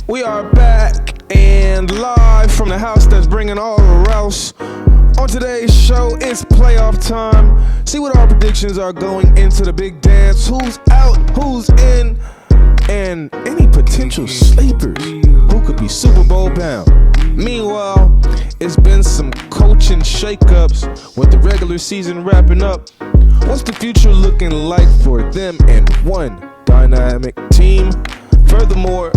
We are back and live from the house that's bringing all the rouse. On today's show, it's playoff time. See what our predictions are going into the big dance. Who's out, who's in, and any potential sleepers who could be Super Bowl bound. Meanwhile, it's been some coaching shakeups with the regular season wrapping up. What's the future looking like for them and one dynamic team? Furthermore,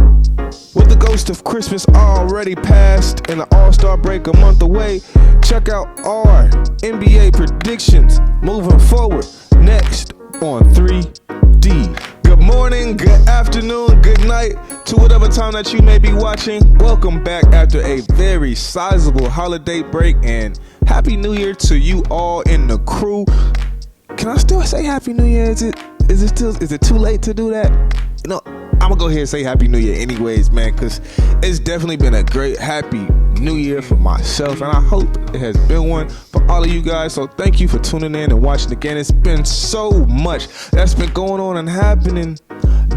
with the ghost of Christmas already passed and the All-Star break a month away, check out our NBA predictions moving forward next on 3D. Good morning, good afternoon, good night to whatever time that you may be watching. Welcome back after a very sizable holiday break, and Happy New Year to you all in the crew. Can I still say Happy New Year? Is it too late to do that? You know, I'm gonna go ahead and say Happy New Year anyways, man, because it's definitely been a great Happy New Year for myself, and I hope it has been one for all of you guys. So thank you for tuning in and watching again. It's been so much that's been going on and happening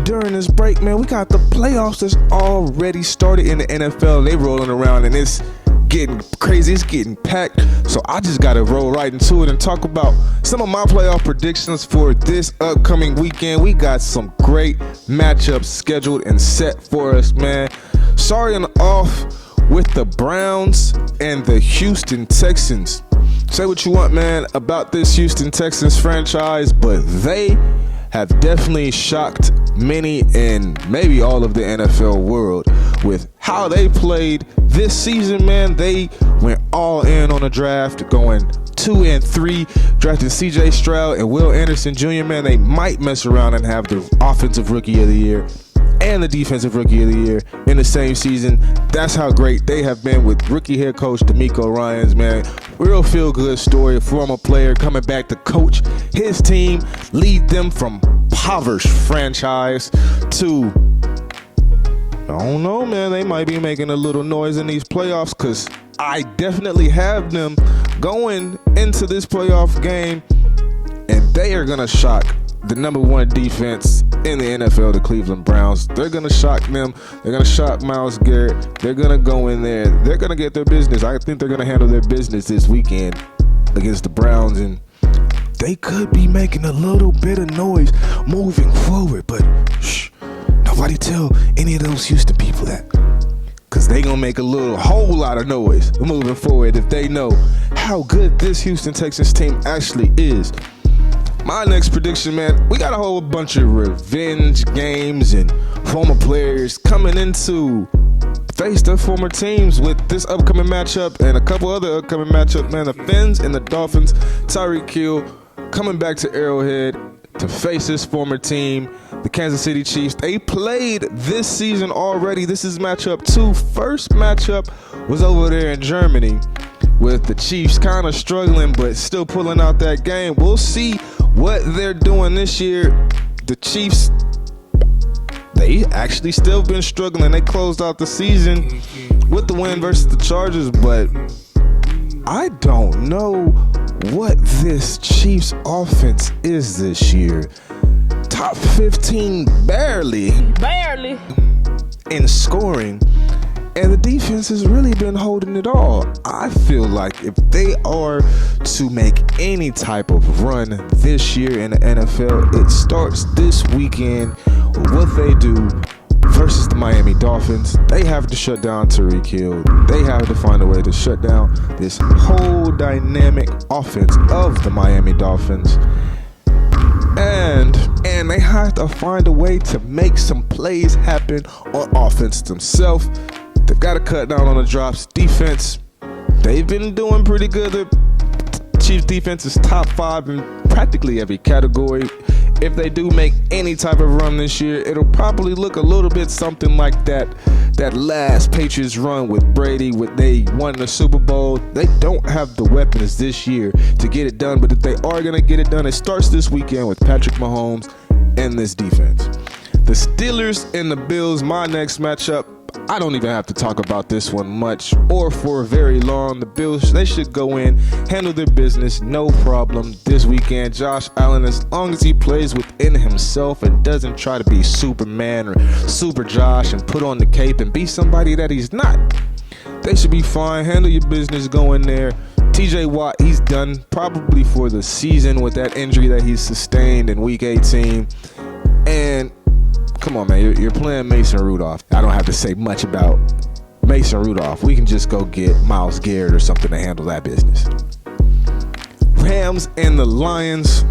during this break, man. We got the playoffs that's already started in the NFL. They rolling around and it's getting crazy, it's getting packed. So I just gotta roll right into it and talk about some of my playoff predictions for this upcoming weekend. We got some great matchups scheduled and set for us, man. Starting off with the Browns and the Houston Texans. Say what you want, man, about this Houston Texans franchise, but they have definitely shocked many and maybe all of the NFL world with how they played this season, man. They went all in on the draft, going 2-3, drafting CJ Stroud and Will Anderson Jr., man. They might mess around and have the offensive rookie of the year and the defensive rookie of the year in the same season. That's how great they have been with rookie head coach DeMeco Ryans, man. Real feel-good story. A former player coming back to coach his team, lead them from impoverished franchise to, I don't know, man, they might be making a little noise in these playoffs, because I definitely have them going into this playoff game, and they are going to shock the number one defense in the NFL, the Cleveland Browns. They're going to shock them. They're going to shock Myles Garrett. They're going to go in there. They're going to get their business. I think they're going to handle their business this weekend against the Browns, and they could be making a little bit of noise moving forward, but shh, nobody tell any of those Houston people that, because they going to make a whole lot of noise moving forward if they know how good this Houston Texans team actually is. My next prediction, man, we got a whole bunch of revenge games and former players coming into face their former teams with this upcoming matchup and a couple other upcoming matchups, man. The Fins and the Dolphins, Tyreek Hill coming back to Arrowhead to face his former team, the Kansas City Chiefs. They played this season already. This is matchup 2. First matchup was over there in Germany with the Chiefs kind of struggling but still pulling out that game. We'll see what they're doing this year. The Chiefs, they actually still been struggling. They closed out the season with the win versus the Chargers, but I don't know what this Chiefs offense is this year. Top 15 barely in scoring, and the defense has really been holding it all. I feel like if they are to make any type of run this year in the NFL, it starts this weekend with what they do versus the Miami Dolphins. They have to shut down Tyreek Hill. They have to find a way to shut down this whole dynamic offense of the Miami Dolphins. And they have to find a way to make some plays happen on offense themselves. They got to cut down on the drops. Defense, they've been doing pretty good. The Chiefs defense is top 5 in practically every category. If they do make any type of run this year, it'll probably look a little bit something like that last Patriots run with Brady, when they won the Super Bowl. They don't have the weapons this year to get it done, but if they are going to get it done, it starts this weekend with Patrick Mahomes and this defense. The Steelers and the Bills, my next matchup. I don't even have to talk about this one much or for very long. The Bills, they should go in, handle their business, no problem this weekend. Josh Allen, as long as he plays within himself and doesn't try to be Superman or Super Josh and put on the cape and be somebody that he's not, they should be fine. Handle your business, go in there. TJ Watt, he's done probably for the season with that injury that he sustained in Week 18. And come on, man, you're playing Mason Rudolph. I don't have to say much about Mason Rudolph. We can just go get Myles Garrett or something to handle that business. Rams and the Lions.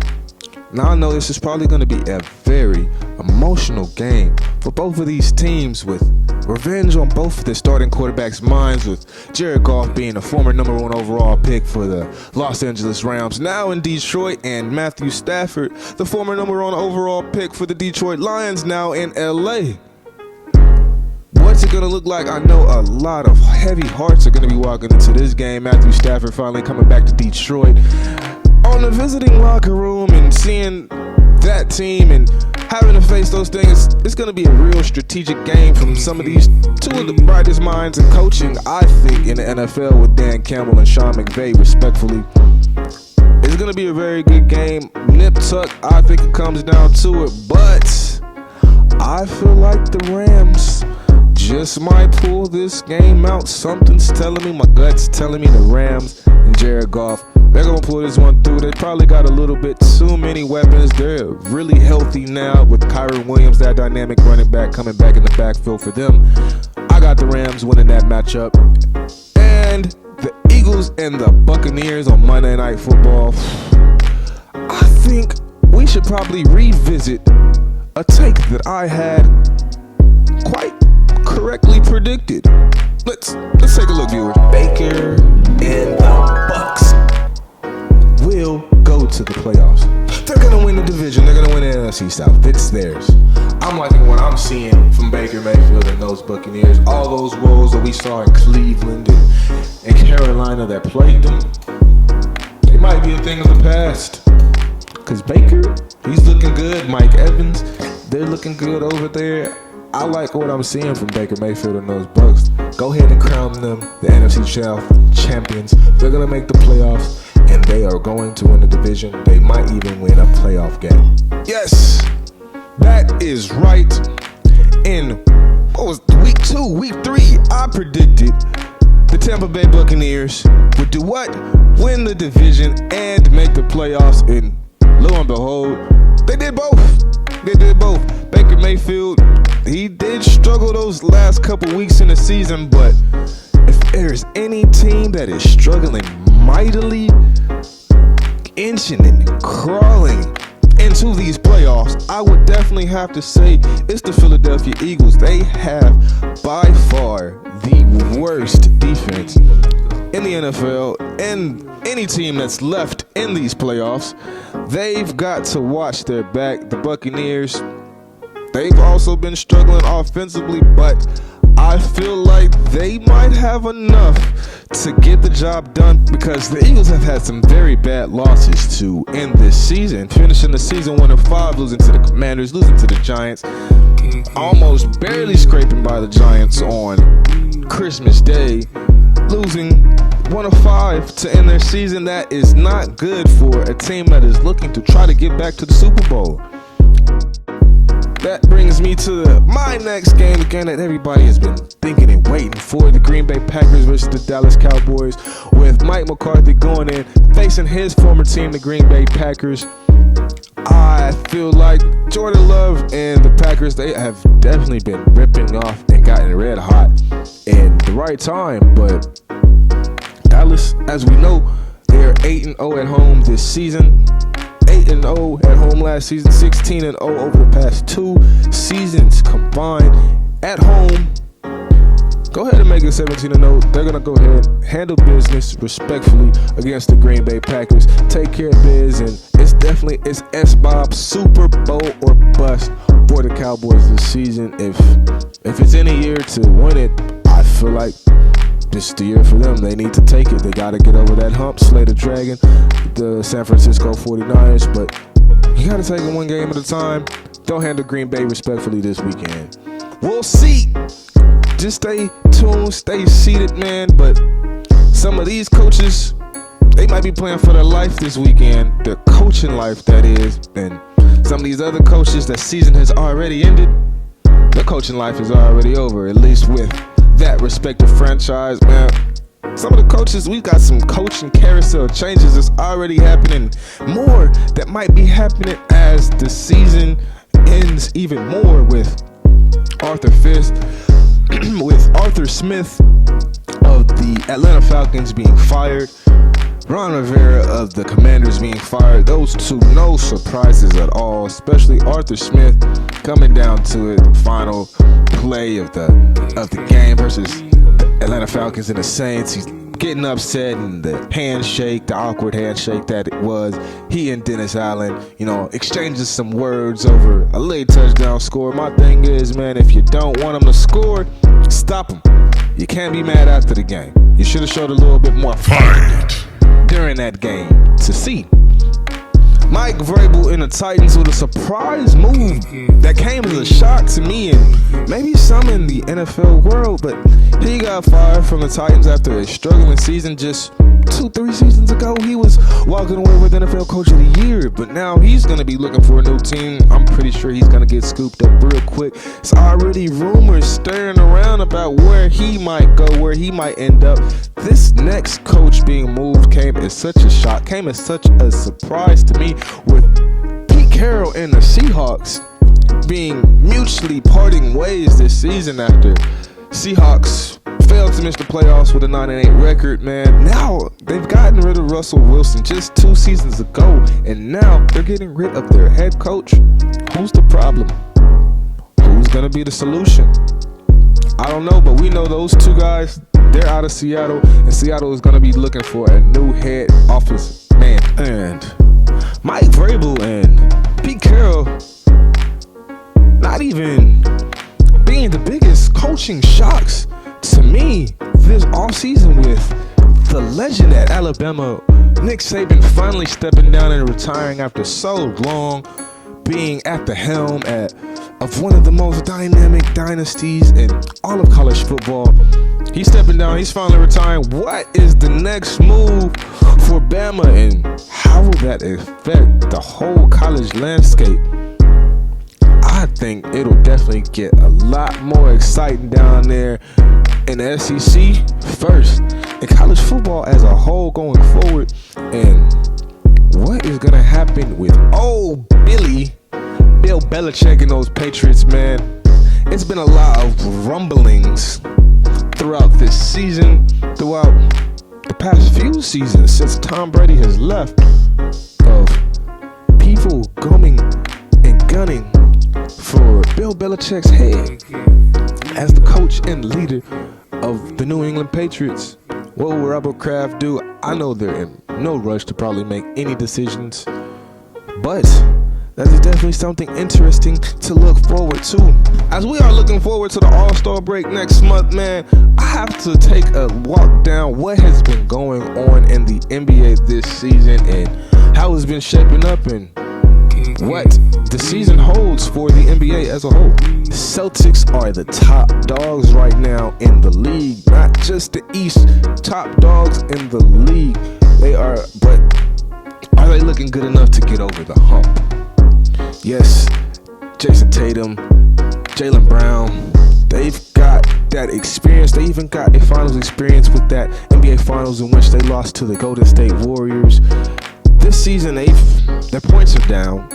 Now I know this is probably going to be a very emotional game for both of these teams, with revenge on both of the starting quarterbacks' minds, with Jared Goff being a former number 1 overall pick for the Los Angeles Rams, now in Detroit, and Matthew Stafford, the former number 1 overall pick for the Detroit Lions, now in LA. What's it going to look like? I know a lot of heavy hearts are going to be walking into this game. Matthew Stafford finally coming back to Detroit. On the visiting locker room and seeing that team and having to face those things, it's going to be a real strategic game from some of these two of the brightest minds in coaching, I think, in the NFL, with Dan Campbell and Sean McVay, respectfully. It's going to be a very good game. Nip-tuck, I think it comes down to it, but I feel like the Rams just might pull this game out. Something's telling me, my gut's telling me the Rams and Jared Goff, they're going to pull this one through. They probably got a little bit too many weapons. They're really healthy now with Kyron Williams, that dynamic running back, coming back in the backfield for them. I got the Rams winning that matchup. And the Eagles and the Buccaneers on Monday Night Football. I think we should probably revisit a take that I had quite correctly predicted. Let's take a look, viewers. Baker and the Bucks will go to the playoffs. They're going to win the division. They're going to win the NFC South. It's theirs. I'm liking what I'm seeing from Baker Mayfield and those Buccaneers. All those woes that we saw in Cleveland and Carolina that plagued them, they might be a thing of the past. Because Baker, he's looking good. Mike Evans, they're looking good over there. I like what I'm seeing from Baker Mayfield and those Bucks. Go ahead and crown them the NFC South champions. They're going to make the playoffs, and they are going to win the division. They might even win a playoff game. Yes, that is right. In, what was week 2, week 3, I predicted the Tampa Bay Buccaneers would do what? Win the division and make the playoffs. And lo and behold, they did both. They did both. Baker Mayfield, he did struggle those last couple weeks in the season, but if there's any team that is struggling mightily, inching and crawling into these playoffs, I would definitely have to say it's the Philadelphia Eagles. They have by far the worst defense in the NFL, and any team that's left in these playoffs, they've got to watch their back. The Buccaneers, they've also been struggling offensively, but I feel like they might have enough to get the job done, because the Eagles have had some very bad losses to end this season, finishing the season 1-5, losing to the Commanders, losing to the Giants, almost barely scraping by the Giants on Christmas Day, losing 1-5 to end their season. That is not good for a team that is looking to try to get back to the Super Bowl. That brings me to my next game, the game that everybody has been thinking and waiting for, the Green Bay Packers versus the Dallas Cowboys, with Mike McCarthy going in, facing his former team, the Green Bay Packers. I feel like Jordan Love and the Packers, they have definitely been ripping off and gotten red hot in the right time, but Dallas, as we know, they're 8-0 at home this season. 8-0 at home last season, 16-0 over the past 2 seasons combined at home. Go ahead and make it 17-0. They're going to go ahead, handle business respectfully against the Green Bay Packers. Take care of biz, and it's S-Bob, Super Bowl or bust for the Cowboys this season. If it's any year to win it, I feel like this is the year for them. They need to take it. They got to get over that hump, slay the dragon, the San Francisco 49ers, but you got to take it one game at a time. Don't handle Green Bay respectfully this weekend. We'll see. just stay tuned, stay seated, man. But some of these coaches, they might be playing for their life this weekend, their coaching life, that is. And some of these other coaches, that season has already ended. Their coaching life is already over, at least with that respective franchise, man. Some of the coaches, we got some coaching carousel changes that's already happening. More that might be happening as the season ends, even more with Arthur Smith of the Atlanta Falcons being fired, Ron Rivera of the Commanders being fired. Those two, no surprises at all, especially Arthur Smith coming down to it, final play of the game versus the Atlanta Falcons and the Saints. He's getting upset, and the handshake, the awkward handshake that it was, he and Dennis Allen, exchanging some words over a late touchdown score. My thing is, man, if you don't want him to score, stop him. You can't be mad after the game. You should have showed a little bit more fight during that game to see. Mike Vrabel in the Titans with a surprise move that came as a shock to me and maybe some in the NFL world, but he got fired from the Titans after a struggling season. Just 2-3 seasons ago, he was walking away with NFL Coach of the Year, but now he's going to be looking for a new team. I'm pretty sure he's going to get scooped up real quick. It's already rumors stirring around about where he might go, where he might end up. This next coach being moved came as such a shock, came as such a surprise to me, with Pete Carroll and the Seahawks being mutually parting ways this season after Seahawks failed to miss the playoffs with a 9-8 record, man. Now they've gotten rid of Russell Wilson just 2 seasons ago, and now they're getting rid of their head coach. Who's the problem? Who's gonna be the solution? I don't know, but we know those two guys, they're out of Seattle, and Seattle is gonna be looking for a new head office man. And Mike Vrabel and Pete Carroll not even being the biggest coaching shocks to me this offseason, with the legend at Alabama, Nick Saban, finally stepping down and retiring after so long, being at the helm of one of the most dynamic dynasties in all of college football. He's stepping down. He's finally retiring. What is the next move for Bama, and how will that affect the whole college landscape? I think it'll definitely get a lot more exciting down there in the SEC first, and college football as a whole going forward. And what is going to happen with Bill Belichick and those Patriots, man? It's been a lot of rumblings throughout this season, throughout the past few seasons since Tom Brady has left, of people coming and gunning for Bill Belichick's head as the coach and leader of the New England Patriots. What will Robert Kraft do? I know they're in no rush to probably make any decisions, but that is definitely something interesting to look forward to. As we are looking forward to the All-Star break next month, man, I have to take a walk down what has been going on in the NBA this season and how it's been shaping up and what the season holds for the NBA as a whole. The Celtics are the top dogs right now in the league, not just the East, top dogs in the league. They are, but are they looking good enough to get over the hump? Yes, Jason Tatum, Jaylen Brown, they've got that experience. They even got a finals experience with that NBA finals in which they lost to the Golden State Warriors. This season, their points are down,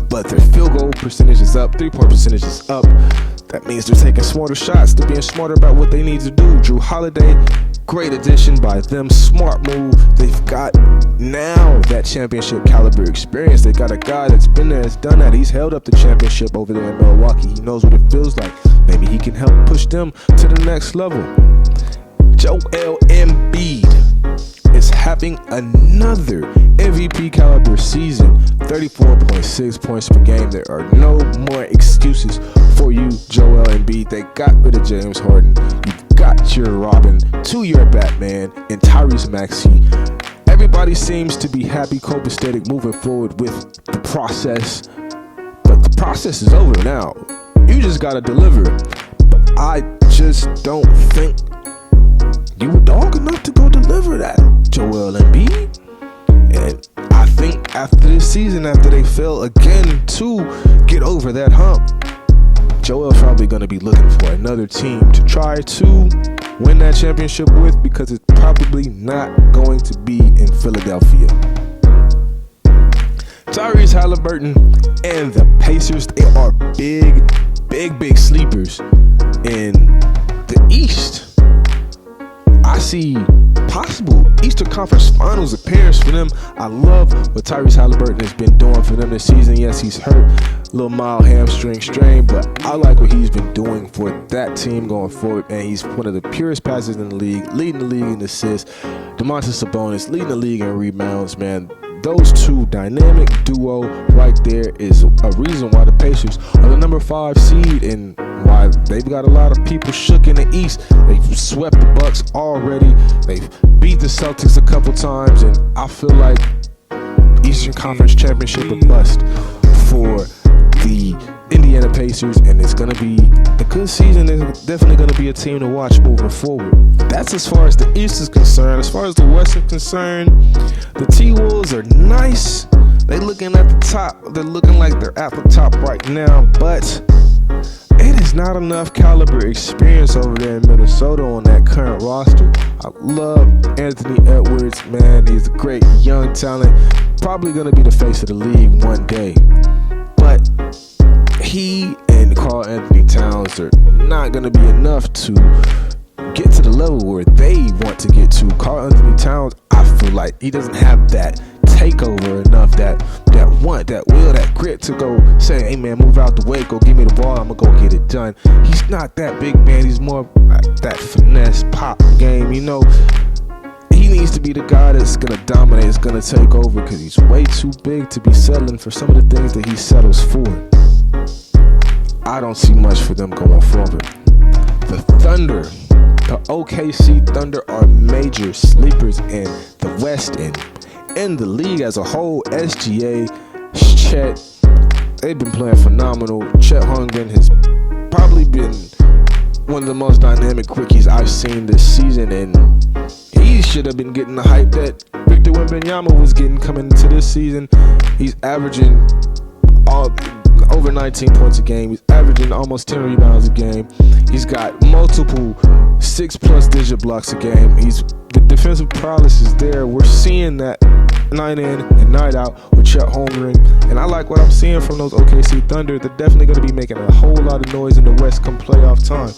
but their field goal percentage is up, 3-point percentage is up. That means they're taking smarter shots. They're being smarter about what they need to do. Drew Holiday, great addition by them, smart move. They've got now that championship caliber experience. They got a guy that's been there, that's done that. He's held up the championship over there in Milwaukee. He knows what it feels like. Maybe he can help push them to the next level. Joel Embiid is having another MVP caliber season, 34.6 points per game. There are no more excuses for you, Joel Embiid. They got rid of James Harden. You've got your Robin to your Batman and Tyrese Maxey. Everybody seems to be happy, copacetic, moving forward with the process. But the process is over now. You just got to deliver. But I just don't think you were dog enough to go deliver that, Joel Embiid. And I think after this season, after they fail again to get over that hump, Joel's probably going to be looking for another team to try to win that championship with, because it's probably not going to be in Philadelphia. Tyrese Halliburton and the Pacers, they are big sleepers in the East. I see possible Eastern Conference Finals appearance for them. I love what Tyrese Halliburton has been doing for them this season. Yes, he's hurt, a little mild hamstring strain, but I like what he's been doing for that team going forward. And he's one of the purest passers in the league, leading the league in assists. Domantas Sabonis leading the league in rebounds, man. Those two dynamic duo right there is a reason why the Pacers are the number 5 seed and why they've got a lot of people shook in the East. They've swept the Bucks already. They've beat the Celtics a couple times, and I feel like Eastern Conference Championship a bust for the Indiana Pacers, and it's going to be a good season. It's definitely going to be a team to watch moving forward. That's as far as the East is concerned. As far as the West is concerned, the T-Wolves are nice. They're looking at the top. They're looking like they're at the top right now, but it is not enough caliber experience over there in Minnesota on that current roster. I love Anthony Edwards, man. He's a great young talent. Probably going to be the face of the league one day. But he and Karl Anthony Towns are not going to be enough to get to the level where they want to get to. Karl Anthony Towns, I feel like he doesn't have that takeover enough, that want, that will, that grit to go say, hey man, move out the way, go give me the ball, I'm gonna go get it done. He's not that big man. He's more that finesse pop game, you know. He needs to be the guy that's gonna dominate, that's gonna take over, because he's way too big to be settling for some of the things that he settles for. I don't see much for them going forward. The Thunder, the OKC Thunder, are major sleepers in the West and in the league as a whole. SGA, Chet, they've been playing phenomenal. Chet Holmgren has probably been one of the most dynamic rookies I've seen this season, and he should have been getting the hype that Victor Wembanyama was getting coming into this season. He's averaging over 19 points a game. He's averaging almost 10 rebounds a game. He's got multiple 6+ digit blocks a game. The defensive prowess is there. We're seeing that night in and night out with Chet Holmgren, and I like what I'm seeing from those OKC Thunder. They're definitely going to be making a whole lot of noise in the West come playoff time.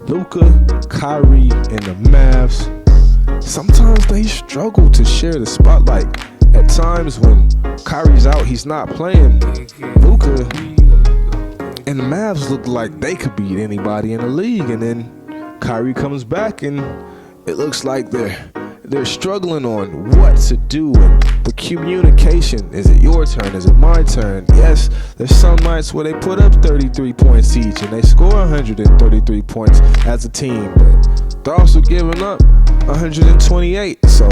Luka, Kyrie, and the Mavs, sometimes they struggle to share the spotlight. At times when Kyrie's out, he's not playing. Luka and the Mavs look like they could beat anybody in the league, and then Kyrie comes back and it looks like they're struggling on what to do, and the communication. Is it your turn? Is it my turn? Yes, there's some nights where they put up 33 points each and they score 133 points as a team, but they're also giving up 128. So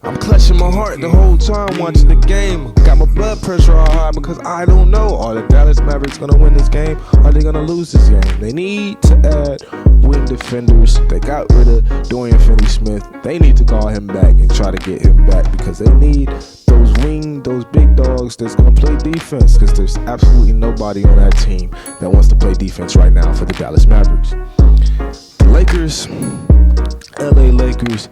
I'm clutching my heart the whole time watching the game. Got my blood pressure all high because I don't know, are the Dallas Mavericks going to win this game? Are they going to lose this game? They need to add wing defenders. They got rid of Dorian Finney-Smith. They need to call him back and try to get him back, because they need those big dogs that's going to play defense, because there's absolutely nobody on that team that wants to play defense right now for the Dallas Mavericks. The Lakers, LA Lakers,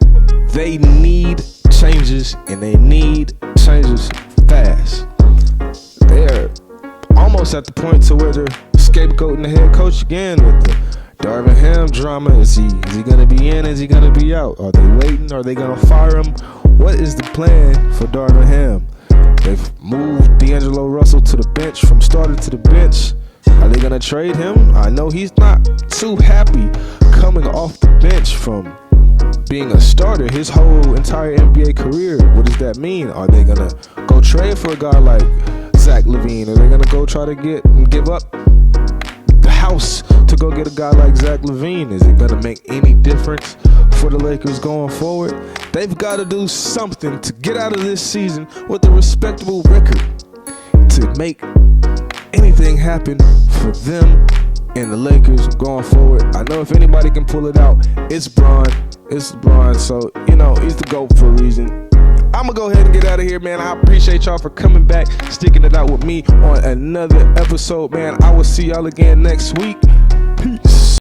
they need changes, and they need changes fast. They're almost at the point to where they're scapegoating the head coach again with the Darvin Ham drama. Is he going to be in? Is he going to be out? Are they waiting? Are they going to fire him? What is the plan for Darvin Ham? They've moved D'Angelo Russell to the bench, from starter to the bench. Are they going to trade him? I know he's not too happy coming off the bench from being a starter his whole entire NBA career. What does that mean? Are they going to go trade for a guy like Zach LaVine? Are they going to go try to give up the house to go get a guy like Zach LaVine? Is it going to make any difference for the Lakers going forward? They've got to do something to get out of this season with a respectable record to make anything happen for them and the Lakers going forward. I know if anybody can pull it out, it's Bron. It's Bron. So, you know, he's the GOAT for a reason. I'm going to go ahead and get out of here, man. I appreciate y'all for coming back, sticking it out with me on another episode, man. I will see y'all again next week.